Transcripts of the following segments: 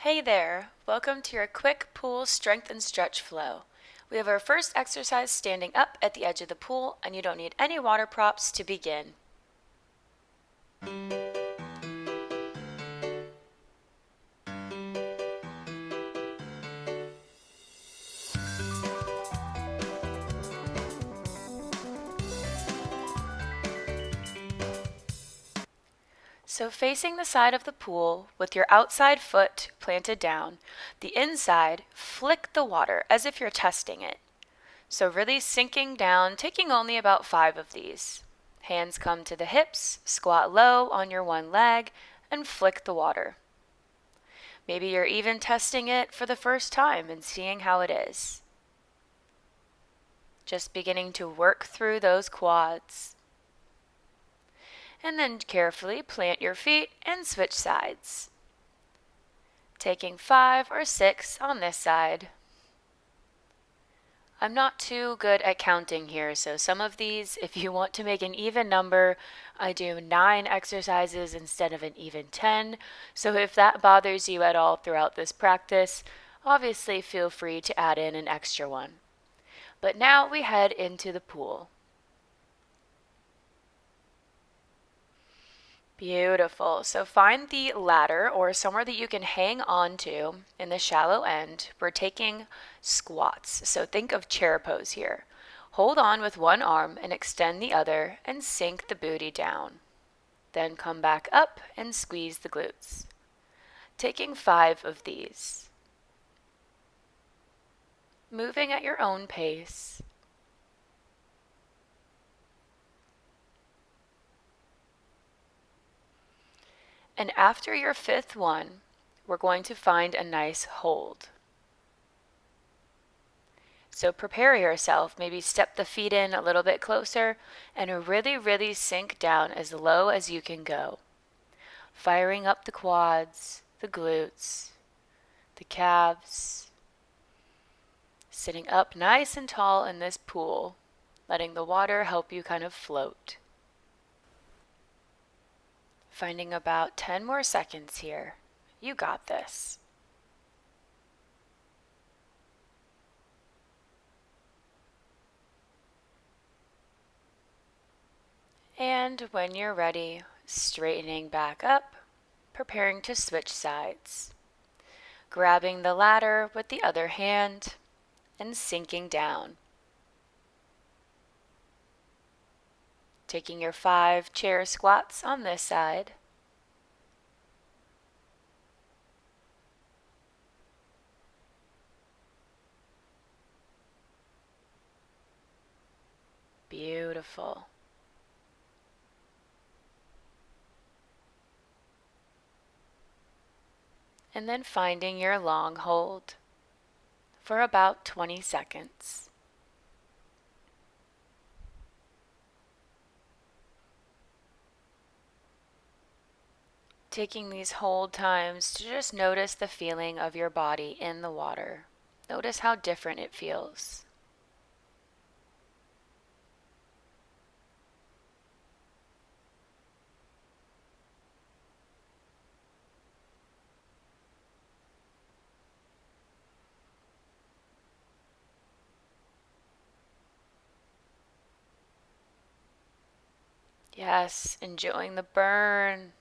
Hey there, welcome to your quick pool strength and stretch flow. We have our first exercise standing up at the edge of the pool, and you don't need any water props to begin. So facing the side of the pool with your outside foot planted down, the inside, flick the water as if you're testing it. So really sinking down, taking only about 5 of these. Hands come to the hips, squat low on your one leg, and flick the water. Maybe you're even testing it for the first time and seeing how it is. Just beginning to work through those quads. And then carefully plant your feet and switch sides. Taking 5 or 6 on this side. I'm not too good at counting here, so some of these, if you want to make an even number, I do 9 exercises instead of an even 10. So if that bothers you at all throughout this practice, obviously feel free to add in an extra one. But now we head into the pool. Beautiful. So find the ladder or somewhere that you can hang on to in the shallow end. We're taking squats. So think of chair pose here. Hold on with one arm and extend the other and sink the booty down. Then come back up and squeeze the glutes. Taking 5 of these. Moving at your own pace. And after your 5th one, we're going to find a nice hold. So prepare yourself, maybe step the feet in a little bit closer and really sink down as low as you can go. Firing up the quads, the glutes, the calves. Sitting up nice and tall in this pool, letting the water help you kind of float. Finding about 10 more seconds here. You got this. And when you're ready, straightening back up, preparing to switch sides. Grabbing the ladder with the other hand and sinking down. Taking your 5 chair squats on this side. Beautiful. And then finding your long hold for about 20 seconds. Taking these hold times to just notice the feeling of your body in the water. Notice how different it feels. Yes, enjoying the burn.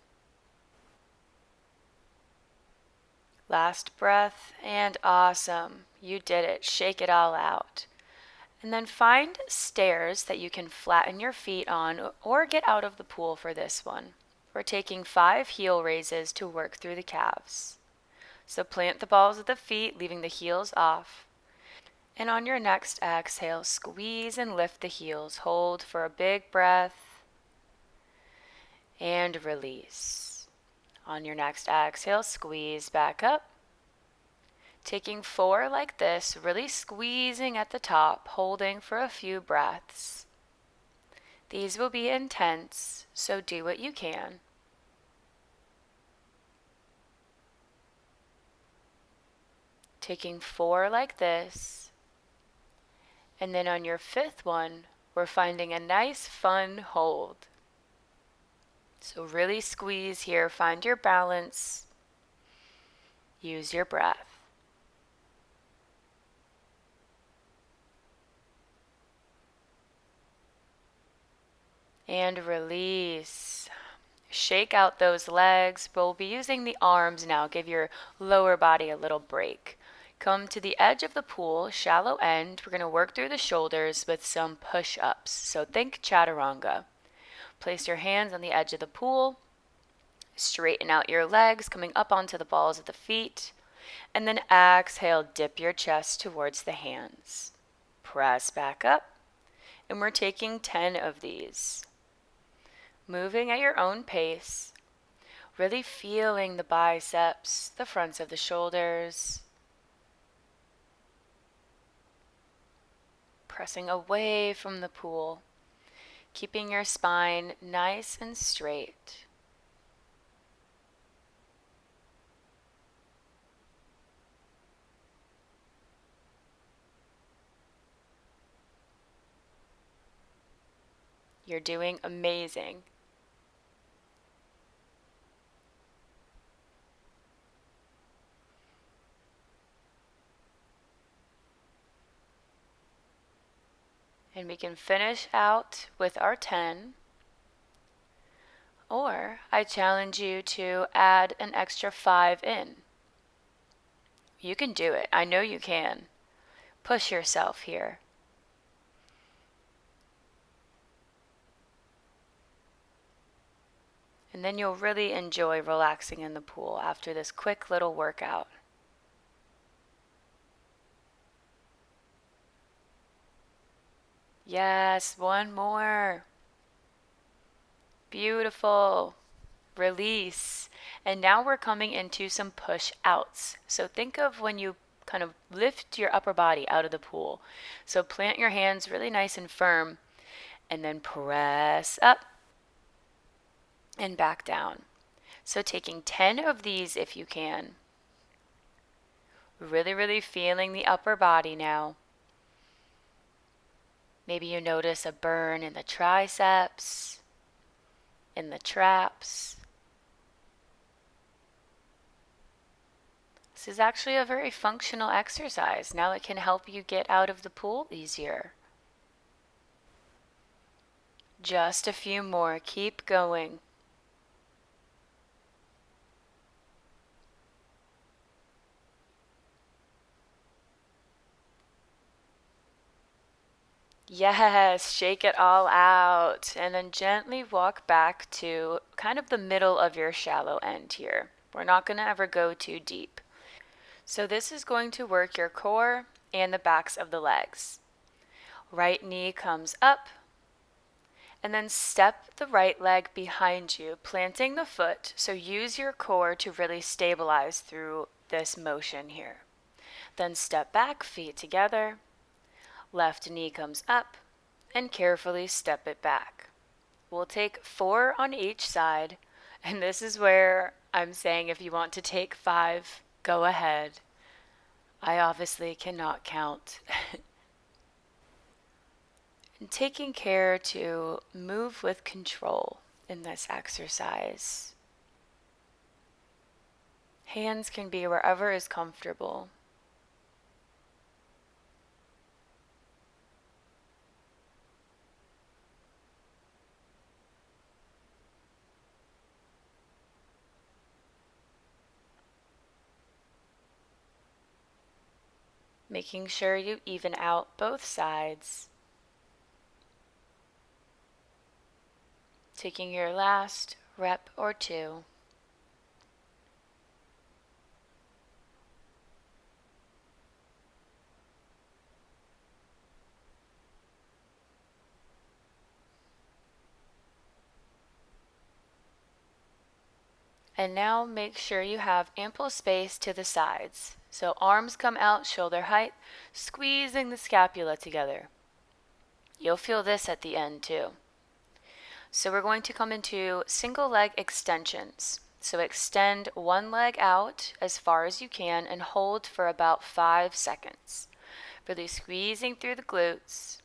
Last breath, and awesome. You did it. Shake it all out. And then find stairs that you can flatten your feet on or get out of the pool for this one. We're taking 5 heel raises to work through the calves. So plant the balls of the feet, leaving the heels off. And on your next exhale, squeeze and lift the heels. Hold for a big breath. And release. On your next exhale, squeeze back up. Taking 4 like this, really squeezing at the top, holding for a few breaths. These will be intense, so do what you can. Taking 4 like this. And then on your 5th one, we're finding a nice fun hold. So really squeeze here, find your balance. Use your breath. And release. Shake out those legs, but we'll be using the arms now. Give your lower body a little break. Come to the edge of the pool, shallow end. We're going to work through the shoulders with some push-ups. So think chaturanga. Place your hands on the edge of the pool. Straighten out your legs, coming up onto the balls of the feet. And then exhale, dip your chest towards the hands. Press back up. And we're taking 10 of these. Moving at your own pace. Really feeling the biceps, the fronts of the shoulders. Pressing away from the pool. Keeping your spine nice and straight. You're doing amazing. And we can finish out with our 10. Or I challenge you to add an extra 5 in. You can do it. I know you can. Push yourself here. And then you'll really enjoy relaxing in the pool after this quick little workout. Yes, one more. Beautiful. Release. And now we're coming into some push outs. So think of when you kind of lift your upper body out of the pool. So plant your hands really nice and firm and then press up and back down. So taking 10 of these if you can. Really, really feeling the upper body now. Maybe you notice a burn in the triceps, in the traps. This is actually a very functional exercise. Now it can help you get out of the pool easier. Just a few more. Keep going. Yes, shake it all out. And then gently walk back to kind of the middle of your shallow end here. We're not going to ever go too deep. So this is going to work your core and the backs of the legs. Right knee comes up. And then step the right leg behind you, planting the foot. So use your core to really stabilize through this motion here. Then step back, feet together. Left knee comes up and carefully step it back. We'll take 4 on each side. And this is where I'm saying if you want to take 5, go ahead. I obviously cannot count. And taking care to move with control in this exercise. Hands can be wherever is comfortable. Making sure you even out both sides. Taking your last rep or 2. And now make sure you have ample space to the sides. So arms come out shoulder height, squeezing the scapula together. You'll feel this at the end too. So we're going to come into single leg extensions. So extend one leg out as far as you can and hold for about 5 seconds. Really squeezing through the glutes,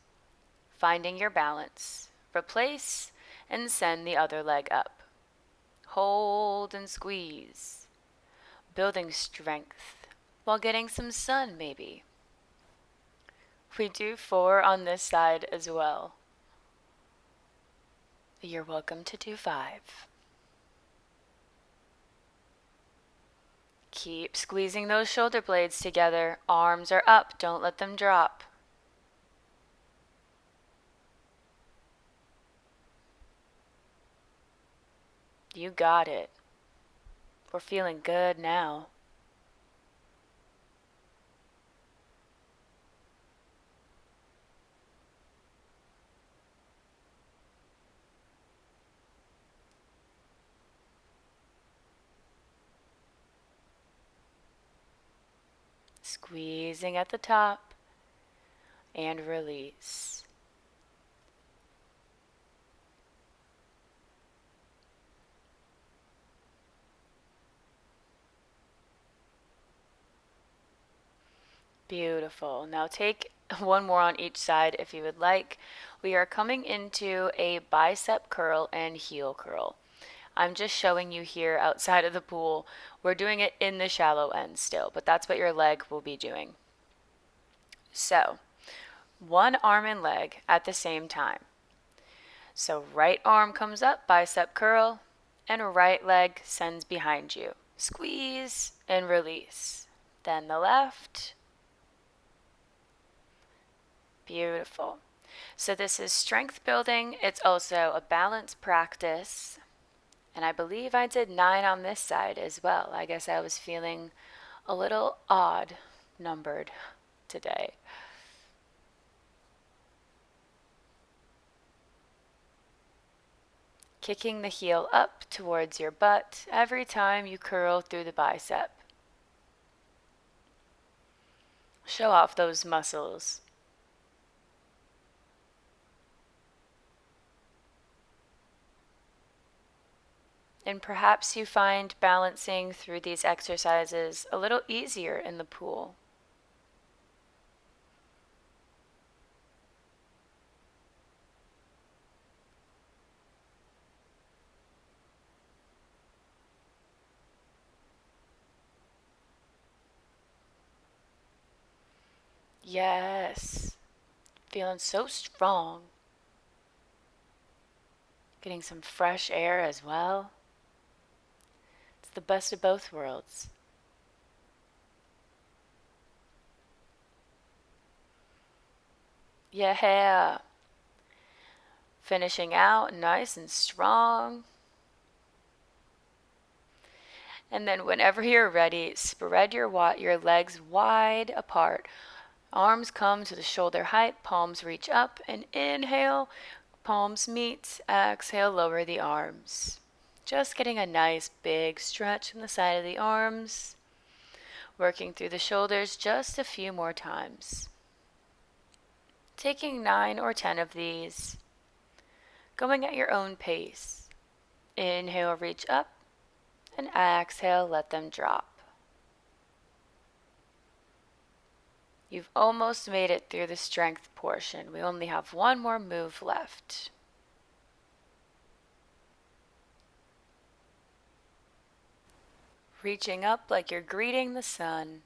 finding your balance. Replace and send the other leg up. Hold and squeeze. building strength while getting some sun maybe. We do 4 on this side as well. You're welcome to do 5. Keep squeezing those shoulder blades together. Arms are up, don't let them drop. You got it. We're feeling good now. Squeezing at the top and release. Beautiful. Now take one more on each side if you would like. We are coming into a bicep curl and heel curl. I'm just showing you here outside of the pool. We're doing it in the shallow end still, but that's what your leg will be doing. So, one arm and leg at the same time. So right arm comes up, bicep curl, and right leg sends behind you. Squeeze and release. Then the left. Beautiful. So this is strength building. It's also a balance practice. And I believe I did 9 on this side as well. I guess I was feeling a little odd numbered today. Kicking the heel up towards your butt every time you curl through the bicep. Show off those muscles. And perhaps you find balancing through these exercises a little easier in the pool. Yes, feeling so strong. Getting some fresh air as well. It's the best of both worlds. Yeah. Finishing out nice and strong. And then whenever you're ready, spread your legs wide apart. Arms come to the shoulder height, palms reach up, and inhale, palms meet, exhale, lower the arms. Just getting a nice big stretch from the side of the arms. Working through the shoulders just a few more times. Taking 9 or 10 of these. Going at your own pace. Inhale, reach up, and exhale, let them drop. You've almost made it through the strength portion. We only have one more move left. Reaching up like you're greeting the sun.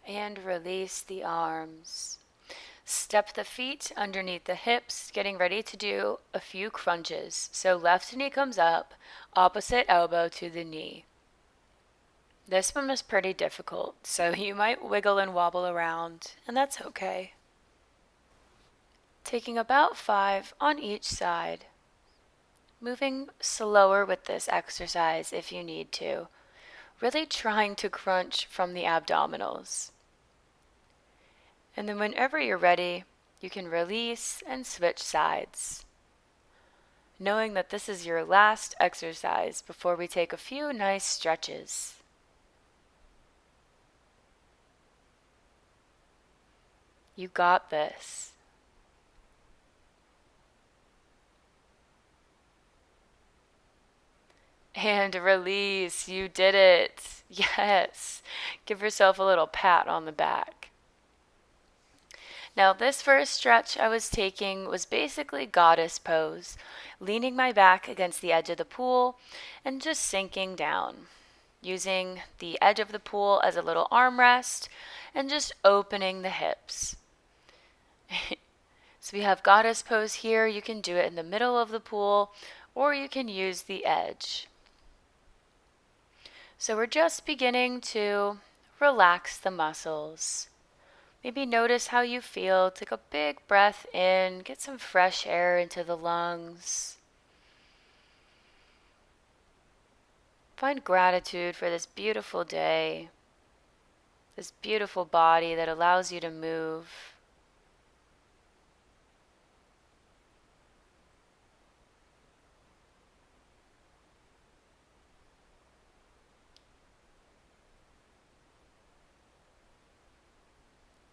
And release the arms. Step the feet underneath the hips, getting ready to do a few crunches. So left knee comes up, opposite elbow to the knee. This one was pretty difficult, so you might wiggle and wobble around, and that's okay. Taking about 5 on each side. Moving slower with this exercise if you need to. Really trying to crunch from the abdominals. And then whenever you're ready, you can release and switch sides. Knowing that this is your last exercise before we take a few nice stretches. You got this. And release. You did it. Yes. Give yourself a little pat on the back. Now, this first stretch I was taking was basically goddess pose, leaning my back against the edge of the pool and just sinking down, using the edge of the pool as a little armrest and just opening the hips. So we have goddess pose here. You can do it in the middle of the pool, or you can use the edge. So we're just beginning to relax the muscles. Maybe notice how you feel. Take a big breath in, get some fresh air into the lungs. Find gratitude for this beautiful day, this beautiful body that allows you to move.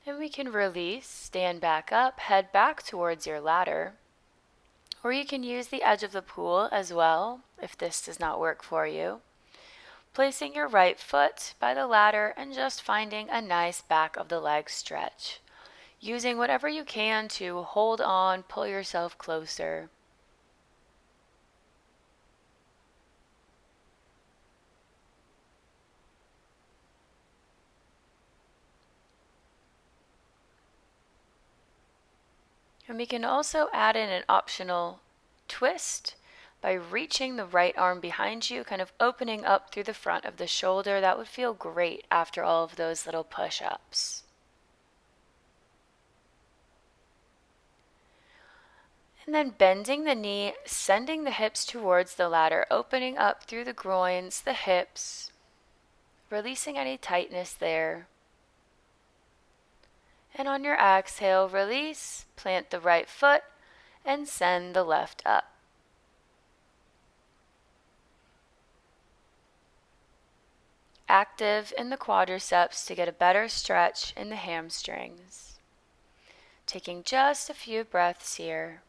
And we can release, stand back up, head back towards your ladder. Or you can use the edge of the pool as well, if this does not work for you. Placing your right foot by the ladder and just finding a nice back of the leg stretch. Using whatever you can to hold on, pull yourself closer. And we can also add in an optional twist by reaching the right arm behind you, kind of opening up through the front of the shoulder. That would feel great after all of those little push-ups. And then bending the knee, sending the hips towards the ladder, opening up through the groins, the hips, releasing any tightness there. And on your exhale, release, plant the right foot, and send the left up. Active in the quadriceps to get a better stretch in the hamstrings. Taking just a few breaths here.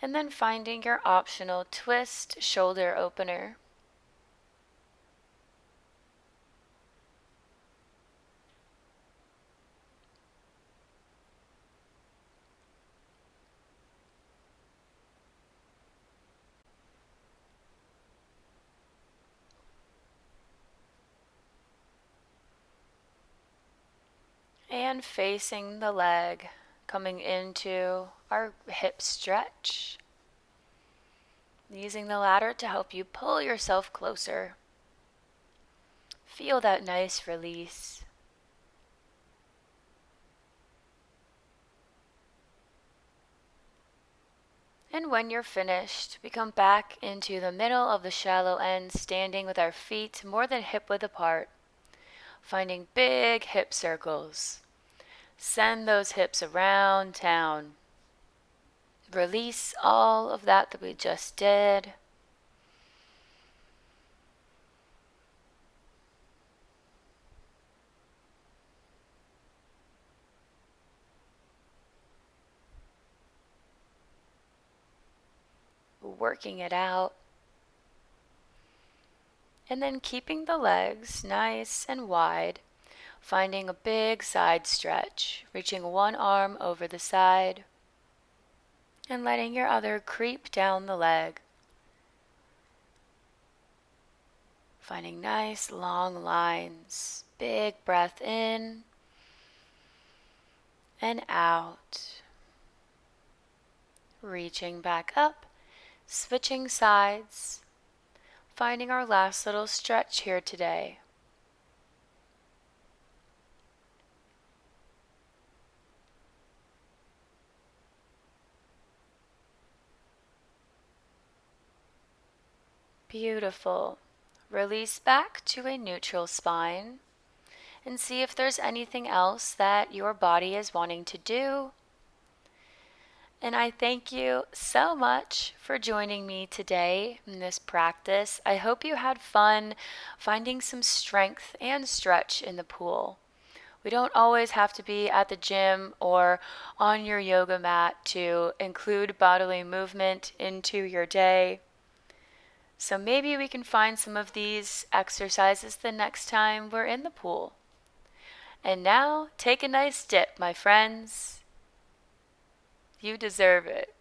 And then finding your optional twist shoulder opener. And facing the leg, coming into our hip stretch. Using the ladder to help you pull yourself closer. Feel that nice release. And when you're finished, we come back into the middle of the shallow end, standing with our feet more than hip width apart, finding big hip circles. Send those hips around town. Release all of that we just did. Working it out. And then keeping the legs nice and wide, finding a big side stretch, reaching one arm over the side, and letting your other creep down the leg. Finding nice long lines. Big breath in and out. Reaching back up, switching sides, finding our last little stretch here today. Beautiful. Release back to a neutral spine and see if there's anything else that your body is wanting to do. And I thank you so much for joining me today in this practice. I hope you had fun finding some strength and stretch in the pool. We don't always have to be at the gym or on your yoga mat to include bodily movement into your day. So maybe we can find some of these exercises the next time we're in the pool. And now, take a nice dip, my friends. You deserve it.